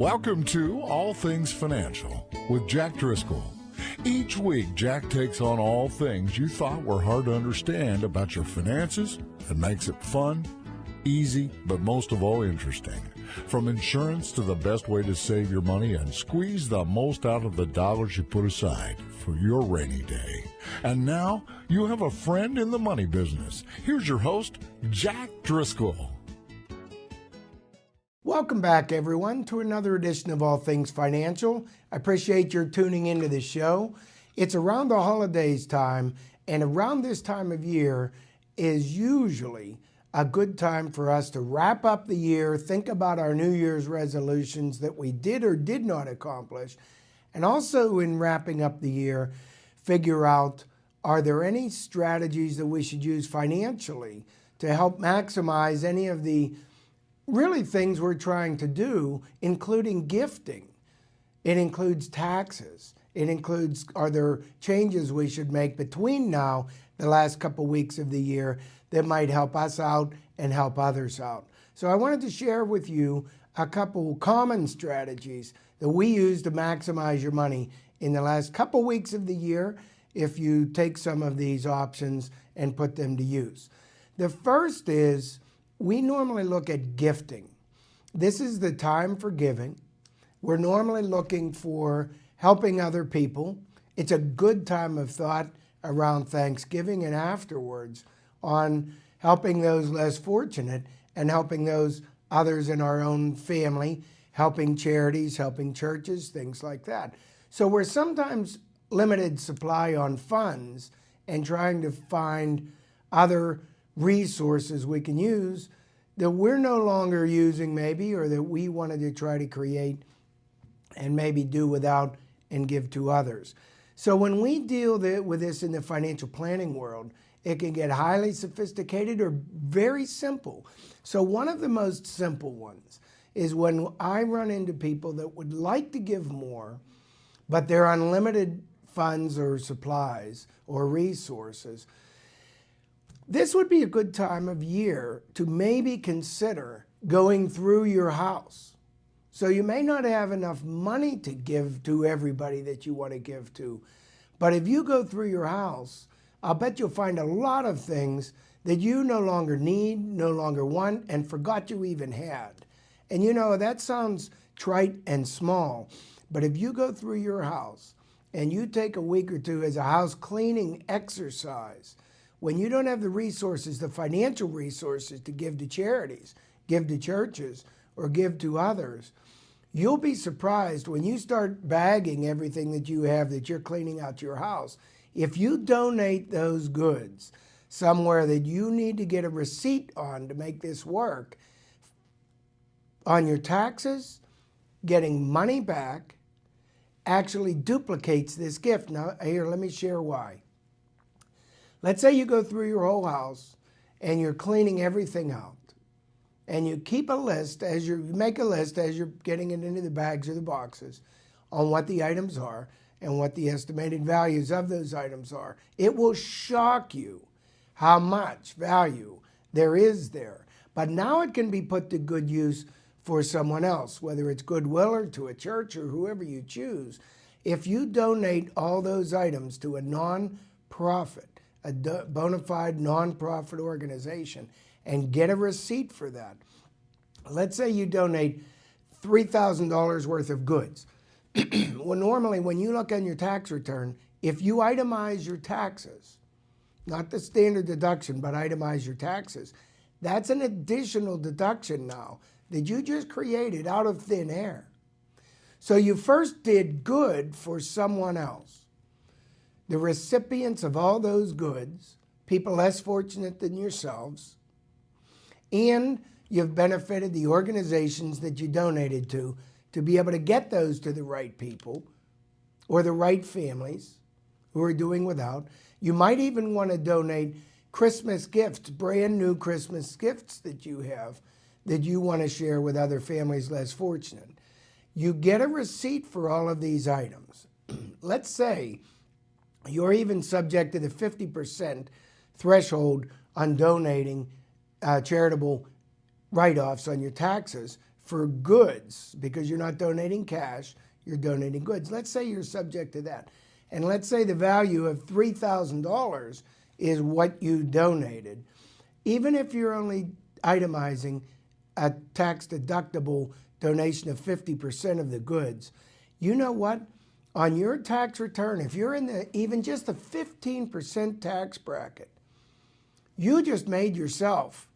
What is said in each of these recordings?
Welcome to All Things Financial with Jack Driscoll. Each week, Jack takes on all things you thought were hard to understand about your finances and makes it fun, easy, but most of all interesting. From insurance to the best way to save your money and squeeze the most out of the dollars you put aside for your rainy day. And now, you have a friend in the money business. Here's your host, Jack Driscoll. Welcome back, everyone, to another edition of All Things Financial. I appreciate your tuning into the show. It's around the holidays time, and around this time of year is usually a good time for us to wrap up the year, think about our New Year's resolutions that we did or did not accomplish, and also in wrapping up the year, figure out, are there any strategies that we should use financially to help maximize any of the really things we're trying to do, including gifting. It includes taxes. It includes, are there changes we should make between now, the last couple weeks of the year, that might help us out and help others out. So I wanted to share with you a couple common strategies that we use to maximize your money in the last couple weeks of the year if you take some of these options and put them to use. The first is, we normally look at gifting. This is the time for giving. We're normally looking for helping other people. It's a good time of thought around Thanksgiving and afterwards on helping those less fortunate and helping those others in our own family, helping charities, helping churches, things like that. So we're sometimes limited supply on funds and trying to find other resources we can use that we're no longer using maybe, or that we wanted to try to create and maybe do without and give to others. So when we deal with this in the financial planning world, it can get highly sophisticated or very simple. So one of the most simple ones is when I run into people that would like to give more, but they're unlimited funds or supplies or resources. This would be a good time of year to maybe consider going through your house. So you may not have enough money to give to everybody that you want to give to, but if you go through your house, I'll bet you'll find a lot of things that you no longer need, no longer want, and forgot you even had. And you know, that sounds trite and small, but if you go through your house and you take a week or two as a house cleaning exercise, when you don't have the resources, the financial resources to give to charities, give to churches, or give to others, you'll be surprised when you start bagging everything that you have that you're cleaning out your house. If you donate those goods somewhere that you need to get a receipt on to make this work, on your taxes, getting money back actually duplicates this gift. Now, here, let me share why. Let's say you go through your whole house and you're cleaning everything out, and you keep a list you make a list as you're getting it into the bags or the boxes on what the items are and what the estimated values of those items are. It will shock you how much value there is there. But now it can be put to good use for someone else, whether it's Goodwill or to a church or whoever you choose. If you donate all those items to a non-profit, a bona fide nonprofit organization, and get a receipt for that. Let's say you donate $3,000 worth of goods. Well, normally when you look on your tax return, if you itemize your taxes, not the standard deduction, but itemize your taxes, that's an additional deduction now that you just created out of thin air. So you first did good for someone else. The recipients of all those goods, people less fortunate than yourselves, and you've benefited the organizations that you donated to be able to get those to the right people or the right families who are doing without. You might even want to donate Christmas gifts, brand new Christmas gifts that you have that you want to share with other families less fortunate. You get a receipt for all of these items. Let's say you're even subject to the 50% threshold on donating charitable write-offs on your taxes for goods, because you're not donating cash, you're donating goods. Let's say you're subject to that. And let's say the value of $3,000 is what you donated. Even if you're only itemizing a tax-deductible donation of 50% of the goods, you know what? On your tax return, if you're in even just the 15% tax bracket, you just made yourself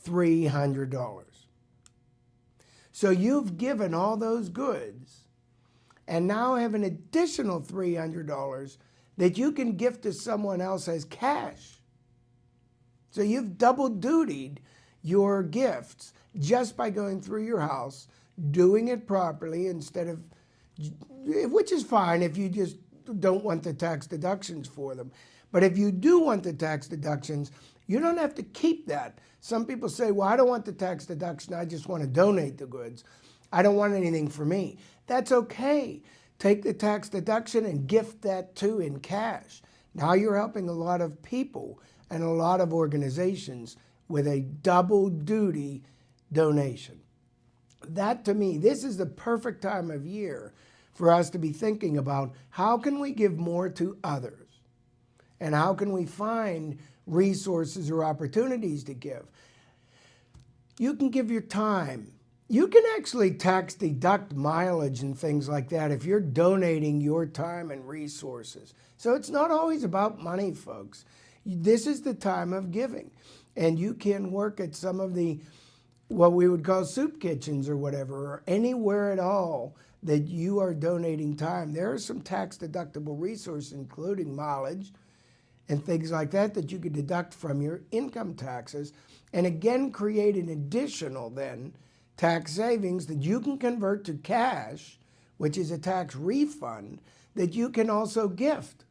$300. So you've given all those goods and now have an additional $300 that you can gift to someone else as cash. So you've double dutied your gifts just by going through your house, doing it properly instead of, which is fine if you just don't want the tax deductions for them. But if you do want the tax deductions, you don't have to keep that. Some people say, well, I don't want the tax deduction, I just want to donate the goods. I don't want anything for me. That's okay. Take the tax deduction and gift that too in cash. Now you're helping a lot of people and a lot of organizations with a double duty donation. That to me, this is the perfect time of year for us to be thinking about how can we give more to others and how can we find resources or opportunities to give. You can give your time. You can actually tax deduct mileage and things like that if you're donating your time and resources. So it's not always about money, folks. This is the time of giving. And you can work at some of the, what we would call soup kitchens or whatever, or anywhere at all that you are donating time. There are some tax deductible resources, including mileage and things like that, that you could deduct from your income taxes, and again create an additional then tax savings that you can convert to cash, which is a tax refund that you can also gift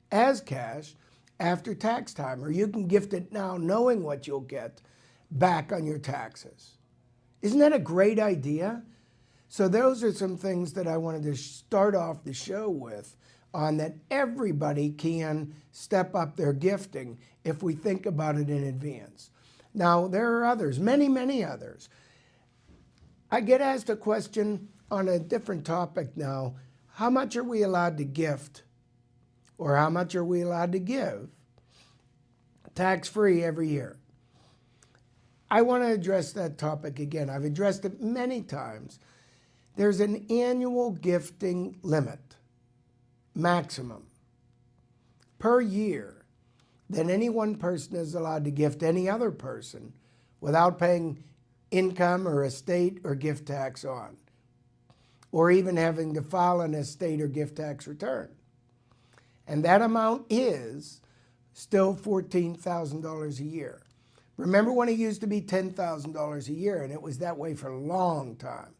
as cash after tax time, or you can gift it now knowing what you'll get back on your taxes. Isn't that a great idea? So those are some things that I wanted to start off the show with, on that everybody can step up their gifting if we think about it in advance. Now, there are others, many, many others. I get asked a question on a different topic now. How much are we allowed to gift? Or how much are we allowed to give tax-free every year? I want to address that topic again. I've addressed it many times. There's an annual gifting limit, maximum, per year, that any one person is allowed to gift any other person without paying income or estate or gift tax on, or even having to file an estate or gift tax return. And that amount is still $14,000 a year. Remember when it used to be $10,000 a year, and it was that way for a long time.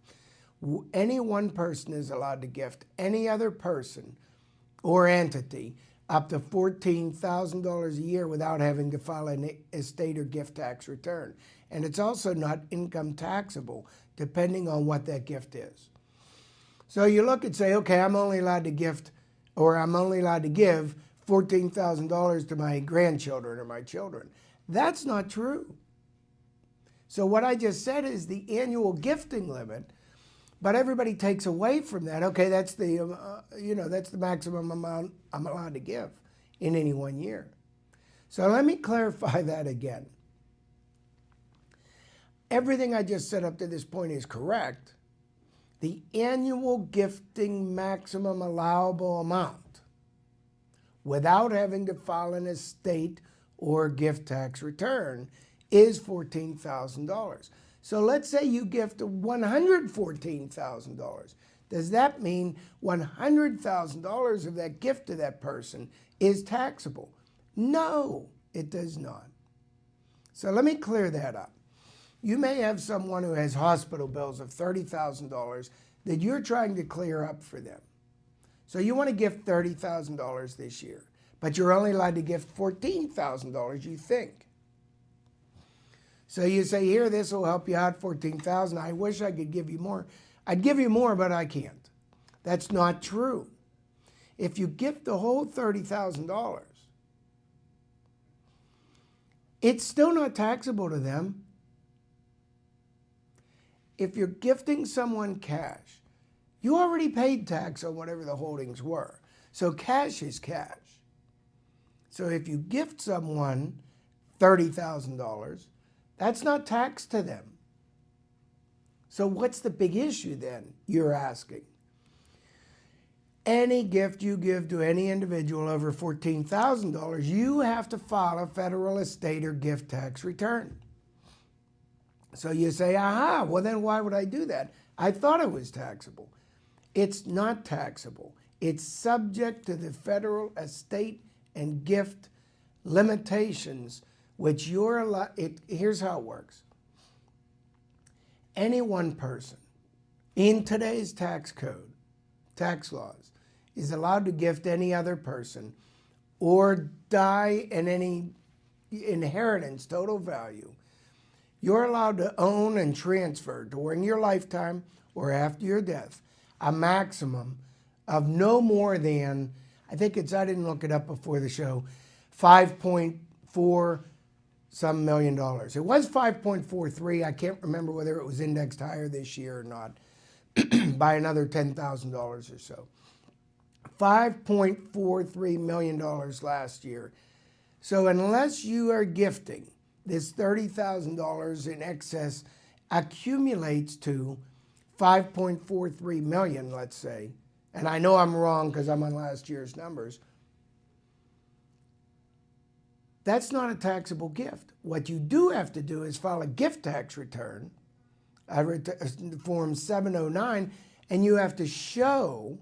Any one person is allowed to gift any other person or entity up to $14,000 a year without having to file an estate or gift tax return. And it's also not income taxable, depending on what that gift is. So you look and say, okay, I'm only allowed to gift, or I'm only allowed to give $14,000 to my grandchildren or my children. That's not true. So what I just said is the annual gifting limit, but everybody takes away from that. Okay, that's the that's the maximum amount I'm allowed to give in any one year. So let me clarify that again. Everything I just said up to this point is correct. The annual gifting maximum allowable amount, without having to file an estate or gift tax return, is $14,000. So let's say you gift $114,000. Does that mean $100,000 of that gift to that person is taxable? No, it does not. So let me clear that up. You may have someone who has hospital bills of $30,000 that you're trying to clear up for them. So you want to gift $30,000 this year, but you're only allowed to gift $14,000, you think. So you say, here, this will help you out, $14,000. I wish I could give you more. I'd give you more, but I can't. That's not true. If you gift the whole $30,000, it's still not taxable to them. if you're gifting someone cash, you already paid tax on whatever the holdings were. So cash is cash. So if you gift someone $30,000, that's not tax to them. So what's the big issue then, you're asking? Any gift you give to any individual over $14,000, you have to file a federal estate or gift tax return. So you say, aha, well then why would I do that? I thought it was taxable. It's not taxable. It's subject to the federal estate and gift limitations, which you're allowed. Here's how it works. Any one person in today's tax code, tax laws, is allowed to gift any other person or die in any inheritance total value. You're allowed to own and transfer during your lifetime or after your death a maximum of no more than, I didn't look it up before the show, 5.4 some million dollars. It was 5.43. I can't remember whether it was indexed higher this year or not by another $10,000 or so. $5.43 million last year. So unless you are gifting, this $30,000 in excess accumulates to 5.43 million, let's say, and I know I'm wrong because I'm on last year's numbers. That's not a taxable gift. What you do have to do is file a gift tax return, Form 709, and you have to show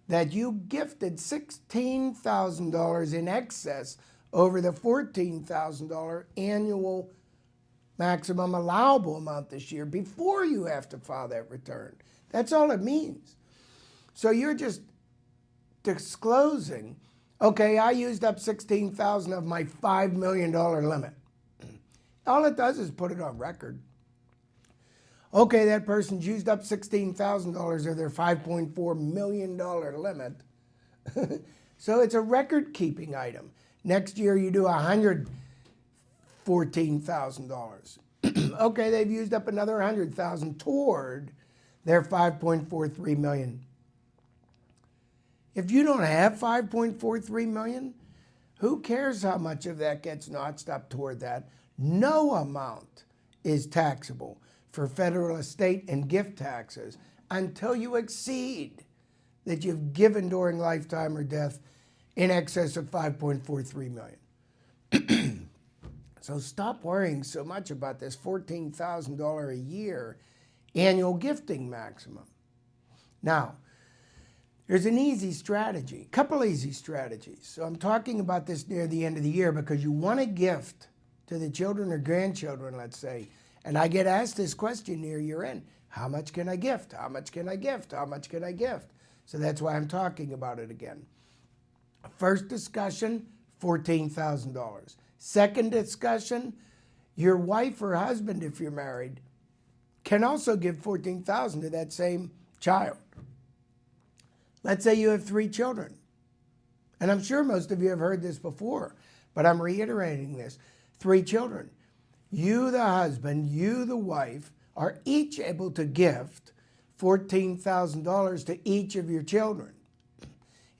that you gifted $16,000 in excess over the $14,000 annual maximum allowable amount this year before you have to file that return. That's all it means. So you're just disclosing, okay, I used up $16,000 of my $5 million limit. All it does is put it on record. Okay, that person's used up $16,000 of their $5.4 million limit. So it's a record-keeping item. Next year you do $114,000. Okay, they've used up another $100,000 toward their $5.43 million. If you don't have $5.43 million, who cares how much of that gets notched up toward that? No amount is taxable for federal estate and gift taxes until you exceed that you've given during lifetime or death in excess of $5.43 million. So stop worrying so much about this $14,000 a year annual gifting maximum. Now, there's an easy strategy, a couple easy strategies. So I'm talking about this near the end of the year because you want to gift to the children or grandchildren, let's say, and I get asked this question near year end. How much can I gift? How much can I gift? How much can I gift? So that's why I'm talking about it again. First discussion, $14,000. Second discussion, your wife or husband, if you're married, can also give $14,000 to that same child. Let's say you have 3 children. And I'm sure most of you have heard this before, but I'm reiterating this. 3 children. You, the husband, you, the wife, are each able to gift $14,000 to each of your children.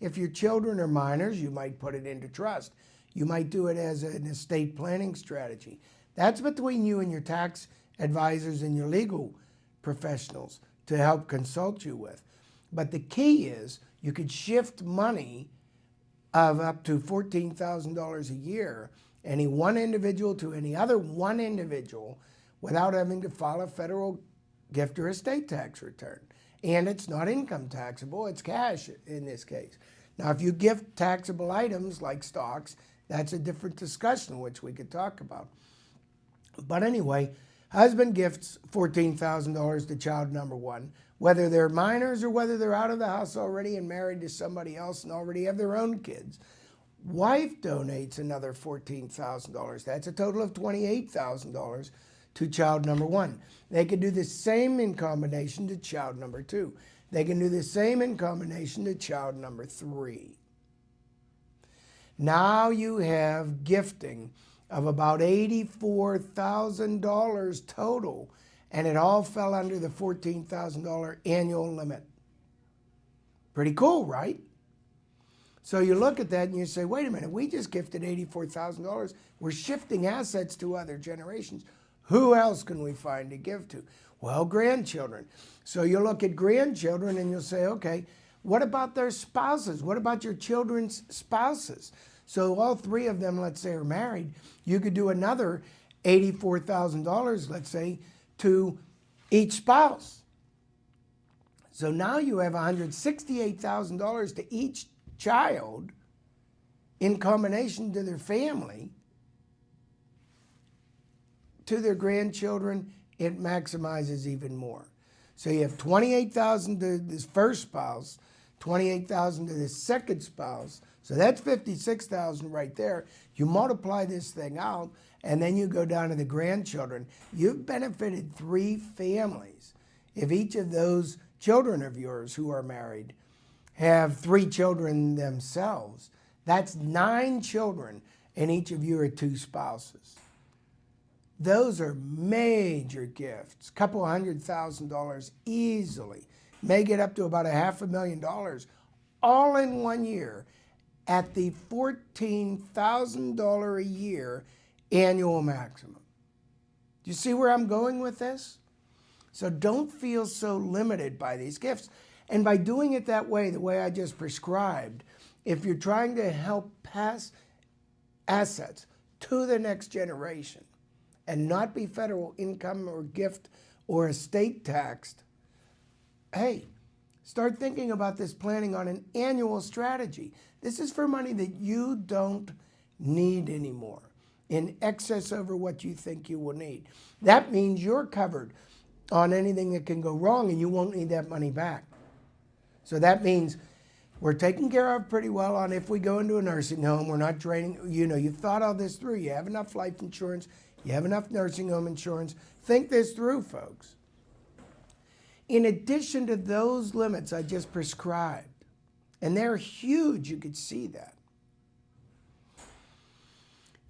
If your children are minors, you might put it into trust. You might do it as an estate planning strategy. That's between you and your tax advisors and your legal professionals to help consult you with. But the key is you could shift money of up to $14,000 a year, any one individual to any other one individual, without having to file a federal gift or estate tax return. And it's not income taxable, it's cash in this case. Now, if you gift taxable items like stocks, that's a different discussion, which we could talk about. But anyway, husband gifts $14,000 to child number 1, whether they're minors or whether they're out of the house already and married to somebody else and already have their own kids. Wife donates another $14,000. That's a total of $28,000 to child number 1. They can do the same in combination to child number 2. They can do the same in combination to child number 3. Now you have gifting of about $84,000 total and it all fell under the $14,000 annual limit. Pretty cool, right? So you look at that and you say, wait a minute, we just gifted $84,000. We're shifting assets to other generations. Who else can we find to give to? Well, grandchildren. So you look at grandchildren and you'll say, okay, what about their spouses? What about your children's spouses? So all three of them, let's say, are married. You could do another $84,000, let's say, to each spouse. So now you have $168,000 to each child in combination to their family. To their grandchildren, it maximizes even more. So you have $28,000 to this first spouse, $28,000 to the second spouse. So that's $56,000 right there. You multiply this thing out, and then you go down to the grandchildren. You've benefited 3 families. If each of those children of yours who are married have 3 children themselves, that's 9 children, and each of you are 2 spouses. Those are major gifts, a couple $100,000 easily. May get up to about $500,000 all in 1 year at the $14,000 a year annual maximum. Do you see where I'm going with this? So don't feel so limited by these gifts. And by doing it that way, the way I just prescribed, if you're trying to help pass assets to the next generation and not be federal income or gift or estate taxed, hey, start thinking about this planning on an annual strategy. This is for money that you don't need anymore, in excess over what you think you will need. That means you're covered on anything that can go wrong and you won't need that money back. So that means we're taken care of pretty well on if we go into a nursing home, we're not draining, you've thought all this through. You have enough life insurance, you have enough nursing home insurance. Think this through, folks. In addition to those limits I just prescribed, and they're huge, you could see that.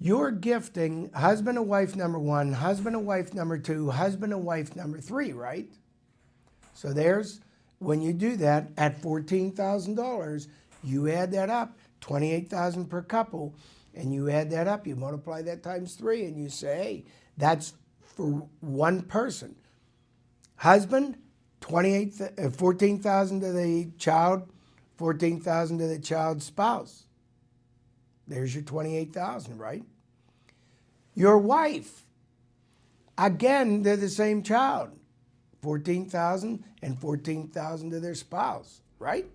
You're gifting husband and wife number 1, husband and wife number 2, husband and wife number 3, right? So there's, when you do that at $14,000, you add that up, $28,000 per couple, and you add that up, you multiply that times 3, and you say, hey, that's for one person. Husband, $14,000 to the child, $14,000 to the child's spouse. There's your $28,000, right? Your wife, again, they're the same child. $14,000 and $14,000 to their spouse, right?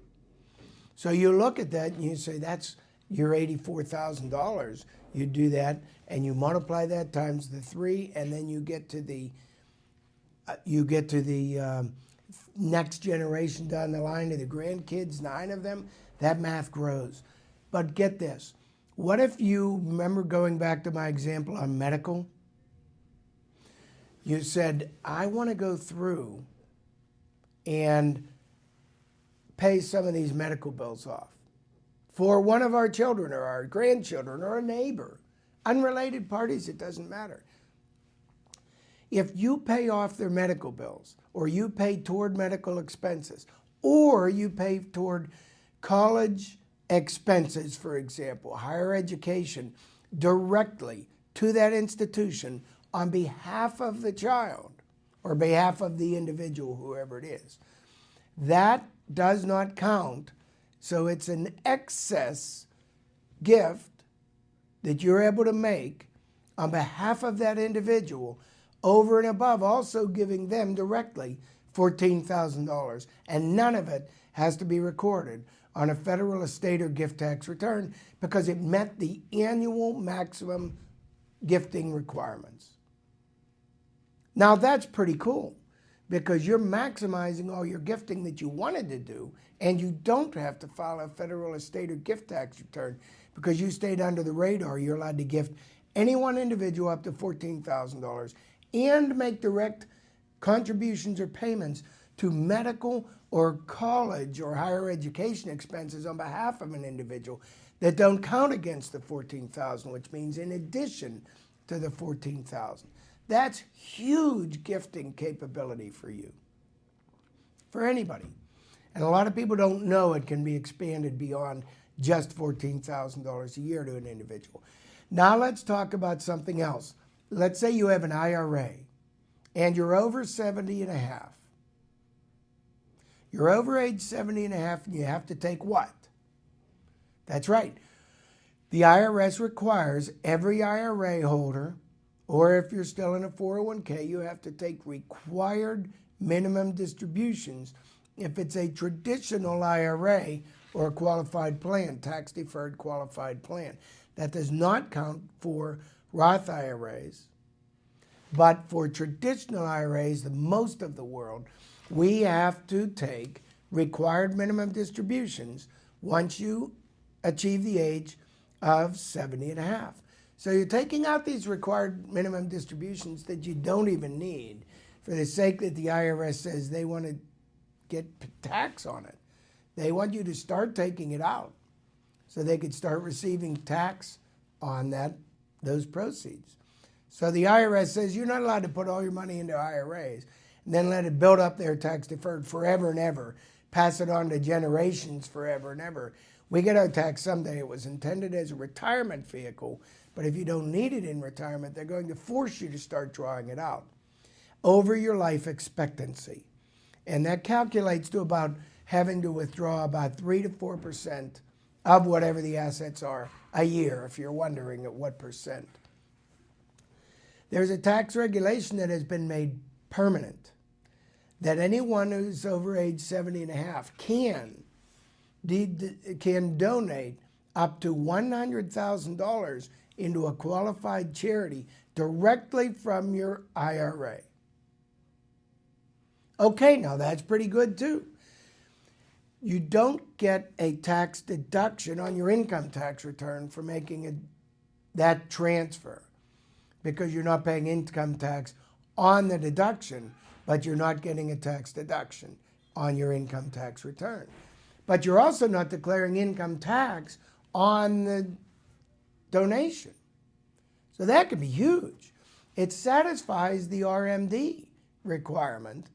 So you look at that and you say, that's your $84,000. You do that and you multiply that times the 3, and then you get to the next generation down the line to the grandkids, 9 of them. That math grows. But get this. What if you remember going back to my example on medical? You said, I want to go through and pay some of these medical bills off for one of our children or our grandchildren or a neighbor. Unrelated parties, it doesn't matter. If you pay off their medical bills, or you pay toward medical expenses, or you pay toward college expenses, for example, higher education, directly to that institution on behalf of the child or behalf of the individual, whoever it is, that does not count. So it's an excess gift that you're able to make on behalf of that individual, over and above also giving them directly $14,000. And none of it has to be recorded on a federal estate or gift tax return because it met the annual maximum gifting requirements. Now that's pretty cool because you're maximizing all your gifting that you wanted to do, and you don't have to file a federal estate or gift tax return because you stayed under the radar. You're allowed to gift any one individual up to $14,000 and make direct contributions or payments to medical or college or higher education expenses on behalf of an individual that don't count against the $14,000, which means in addition to the $14,000. That's huge gifting capability for you, for anybody. And a lot of people don't know it can be expanded beyond just $14,000 a year to an individual. Now let's talk about something else. Let's say you have an IRA and you're over 70 and a half. You're over age 70 and a half and you have to take what? That's right. The IRS requires every IRA holder, or if you're still in a 401k, you have to take required minimum distributions if it's a traditional IRA or a qualified plan, tax-deferred qualified plan. That does not count for Roth IRAs. But for traditional IRAs, the most of the world, we have to take required minimum distributions once you achieve the age of 70 and a half. So you're taking out these required minimum distributions that you don't even need for the sake that the IRS says they want to get tax on it. They want you to start taking it out so they could start receiving tax on those proceeds. So the IRS says you're not allowed to put all your money into IRAs and then let it build up their tax deferred forever and ever, pass it on to generations forever and ever. We get our tax someday. It was intended as a retirement vehicle, but if you don't need it in retirement, they're going to force you to start drawing it out over your life expectancy. And that calculates to about having to withdraw about 3 to 4% of whatever the assets are a year, if you're wondering at what percent. There's a tax regulation that has been made permanent that anyone who's over age 70 and a half can donate up to $100,000 into a qualified charity directly from your IRA. Okay, now that's pretty good too. You don't get a tax deduction on your income tax return for making that transfer because you're not paying income tax on the deduction, but you're not getting a tax deduction on your income tax return. But you're also not declaring income tax on the donation. So that could be huge. It satisfies the RMD requirement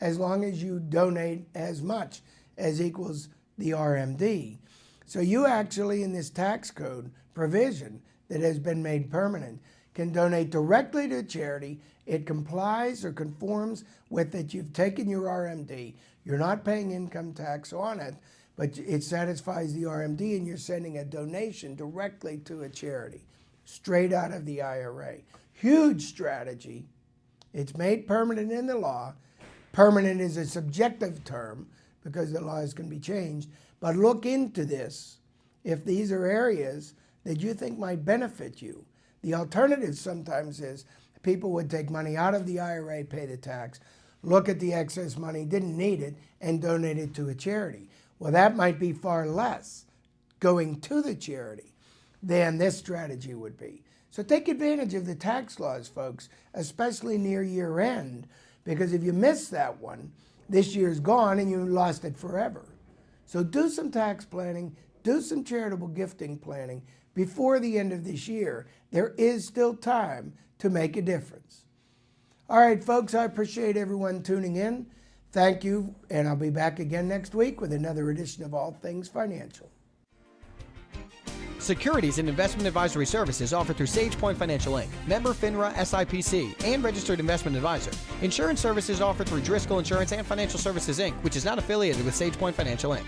as long as you donate as much as equals the RMD. So you actually, in this tax code provision that has been made permanent, can donate directly to a charity. It complies or conforms with it. You've taken your RMD. You're not paying income tax on it, but it satisfies the RMD and you're sending a donation directly to a charity, straight out of the IRA. Huge strategy. It's made permanent in the law. Permanent is a subjective term because the laws can be changed. But look into this if these are areas that you think might benefit you. The alternative sometimes is people would take money out of the IRA, pay the tax, look at the excess money, didn't need it, and donate it to a charity. Well, that might be far less going to the charity than this strategy would be. So take advantage of the tax laws, folks, especially near year end, because if you miss that one, this year's gone and you lost it forever. So do some tax planning, do some charitable gifting planning before the end of this year. There is still time to make a difference. All right, folks, I appreciate everyone tuning in. Thank you, and I'll be back again next week with another edition of All Things Financial. Securities and investment advisory services offered through SagePoint Financial Inc., member FINRA SIPC, and registered investment advisor. Insurance services offered through Driscoll Insurance and Financial Services Inc., which is not affiliated with SagePoint Financial Inc.